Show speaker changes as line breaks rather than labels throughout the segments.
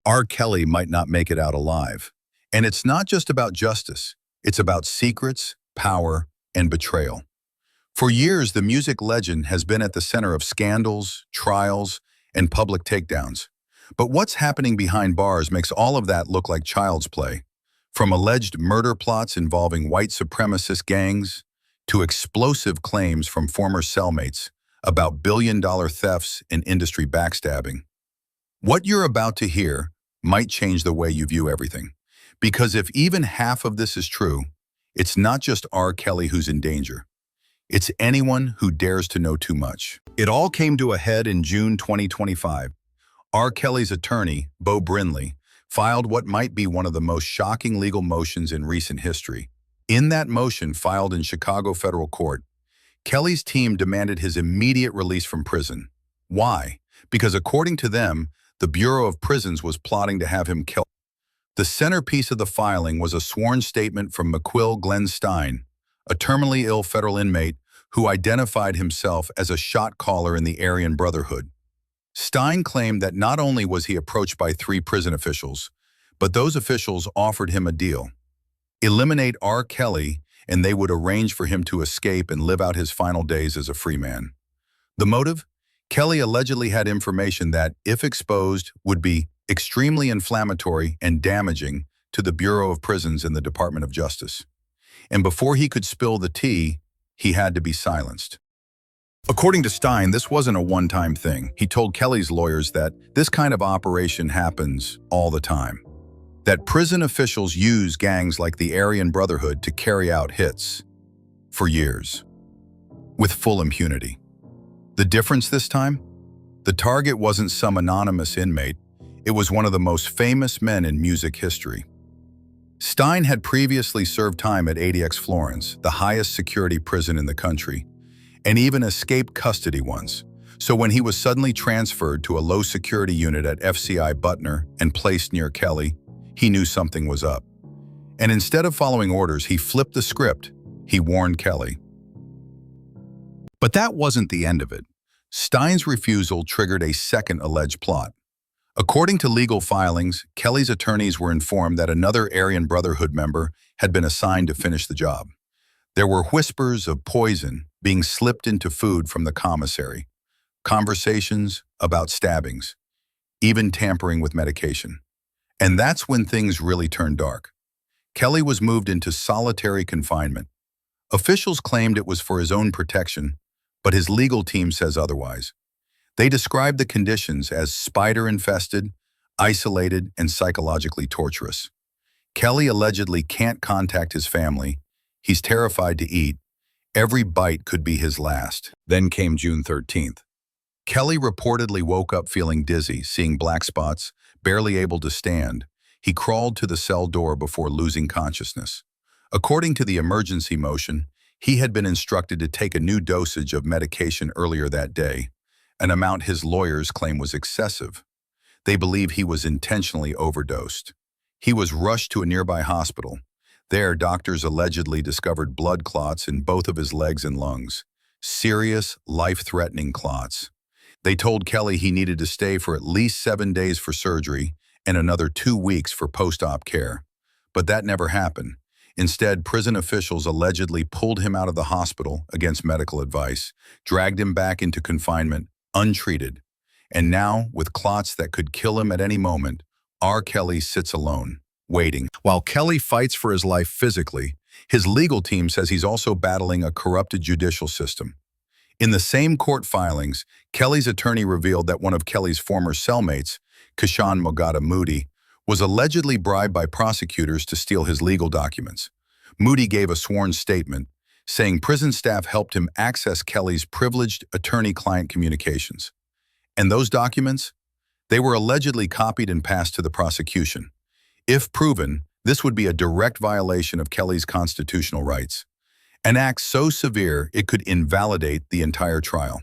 R. Kelly might not make it out alive. And it's not just about justice. It's about secrets, power, and betrayal. For years, the music legend has been at the center of scandals, trials, and public takedowns. But what's happening behind bars makes all of that look like child's play. From alleged murder plots involving white supremacist gangs to explosive claims from former cellmates about billion-dollar thefts and industry backstabbing. What you're about to hear might change the way you view everything. Because if even half of this is true, it's not just R. Kelly who's in danger. It's anyone who dares to know too much. It all came to a head in June 2025. R. Kelly's attorney, Beau Brindley, filed what might be one of the most shocking legal motions in recent history. In that motion, filed in Chicago federal court, Kelly's team demanded his immediate release from prison. Why? Because according to them, the Bureau of Prisons was plotting to have him killed. The centerpiece of the filing was a sworn statement from McQuill Glenn Stein, a terminally ill federal inmate who identified himself as a shot caller in the Aryan Brotherhood. Stein claimed that not only was he approached by 3 prison officials, but those officials offered him a deal. Eliminate R. Kelly, and they would arrange for him to escape and live out his final days as a free man. The motive? Kelly allegedly had information that, if exposed, would be extremely inflammatory and damaging to the Bureau of Prisons and the Department of Justice. And before he could spill the tea, he had to be silenced. According to Stein, this wasn't a one-time thing. He told Kelly's lawyers that this kind of operation happens all the time. That prison officials use gangs like the Aryan Brotherhood to carry out hits for years, with full impunity. The difference this time? The target wasn't some anonymous inmate. It was one of the most famous men in music history. Stein had previously served time at ADX Florence, the highest security prison in the country, and even escaped custody once. So when he was suddenly transferred to a low-security unit at FCI Butner and placed near Kelly, he knew something was up. And instead of following orders, he flipped the script. He warned Kelly. But that wasn't the end of it. Stein's refusal triggered a second alleged plot. According to legal filings, Kelly's attorneys were informed that another Aryan Brotherhood member had been assigned to finish the job. There were whispers of poison being slipped into food from the commissary, conversations about stabbings, even tampering with medication. And that's when things really turned dark. Kelly was moved into solitary confinement. Officials claimed it was for his own protection, but his legal team says otherwise. They described the conditions as spider-infested, isolated, and psychologically torturous. Kelly allegedly can't contact his family. He's terrified to eat. Every bite could be his last. Then came June 13th. Kelly reportedly woke up feeling dizzy, seeing black spots, barely able to stand. He crawled to the cell door before losing consciousness. According to the emergency motion, he had been instructed to take a new dosage of medication earlier that day, an amount his lawyers claim was excessive. They believe he was intentionally overdosed. He was rushed to a nearby hospital. There, doctors allegedly discovered blood clots in both of his legs and lungs. Serious, life-threatening clots. They told Kelly he needed to stay for at least 7 days for surgery and another 2 weeks for post-op care. But that never happened. Instead, prison officials allegedly pulled him out of the hospital against medical advice, dragged him back into confinement, untreated. And now, with clots that could kill him at any moment, R. Kelly sits alone, waiting. While Kelly fights for his life physically, his legal team says he's also battling a corrupted judicial system. In the same court filings, Kelly's attorney revealed that one of Kelly's former cellmates, Kishan Mogata Moody, was allegedly bribed by prosecutors to steal his legal documents. Moody gave a sworn statement, saying prison staff helped him access Kelly's privileged attorney-client communications. And those documents? They were allegedly copied and passed to the prosecution. If proven, this would be a direct violation of Kelly's constitutional rights. An act so severe it could invalidate the entire trial.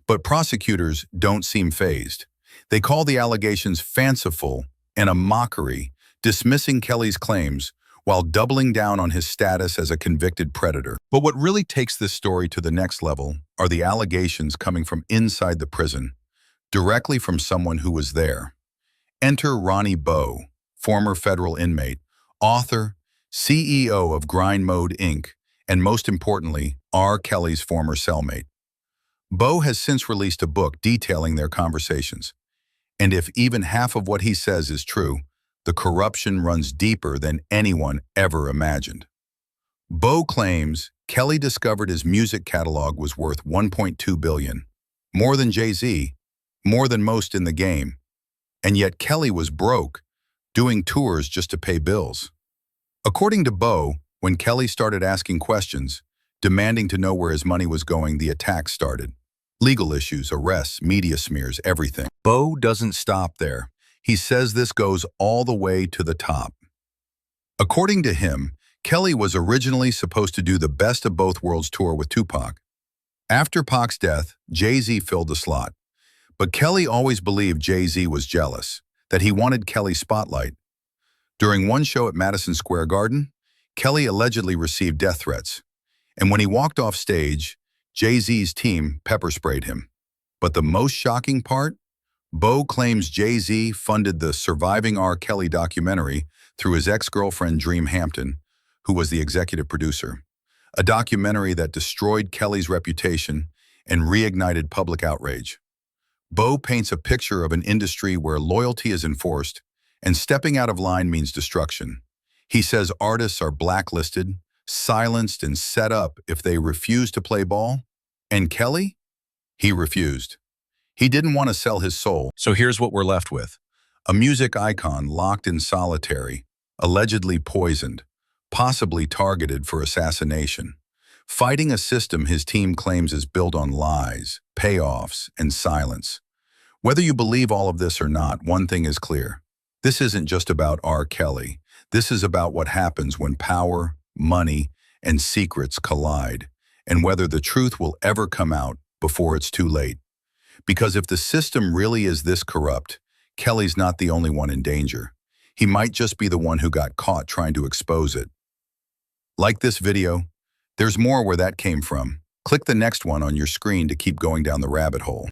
But prosecutors don't seem fazed. They call the allegations fanciful and a mockery, dismissing Kelly's claims while doubling down on his status as a convicted predator. But what really takes this story to the next level are the allegations coming from inside the prison, directly from someone who was there. Enter Ronnie Bowe, former federal inmate, author, CEO of Grind Mode Inc., and most importantly, R. Kelly's former cellmate. Bowe has since released a book detailing their conversations. And if even half of what he says is true, the corruption runs deeper than anyone ever imagined. Bowe claims Kelly discovered his music catalog was worth $1.2 billion, more than Jay-Z, more than most in the game. And yet Kelly was broke, doing tours just to pay bills. According to Bowe, when Kelly started asking questions, demanding to know where his money was going, the attacks started. Legal issues, arrests, media smears, everything. Bowe doesn't stop there. He says this goes all the way to the top. According to him, Kelly was originally supposed to do the Best of Both Worlds tour with Tupac. After Pac's death, Jay-Z filled the slot. But Kelly always believed Jay-Z was jealous, that he wanted Kelly's spotlight. During one show at Madison Square Garden, Kelly allegedly received death threats. And when he walked off stage, Jay-Z's team pepper sprayed him. But the most shocking part? Bowe claims Jay-Z funded the Surviving R. Kelly documentary through his ex-girlfriend Dream Hampton, who was the executive producer. A documentary that destroyed Kelly's reputation and reignited public outrage. Bowe paints a picture of an industry where loyalty is enforced and stepping out of line means destruction. He says artists are blacklisted, silenced, and set up if they refuse to play ball. And Kelly? He refused. He didn't want to sell his soul. So here's what we're left with. A music icon locked in solitary, allegedly poisoned, possibly targeted for assassination, fighting a system his team claims is built on lies, payoffs, and silence. Whether you believe all of this or not, one thing is clear. This isn't just about R. Kelly. This is about what happens when power, money, and secrets collide, and whether the truth will ever come out before it's too late. Because if the system really is this corrupt, Kelly's not the only one in danger. He might just be the one who got caught trying to expose it. Like this video? There's more where that came from. Click the next one on your screen to keep going down the rabbit hole.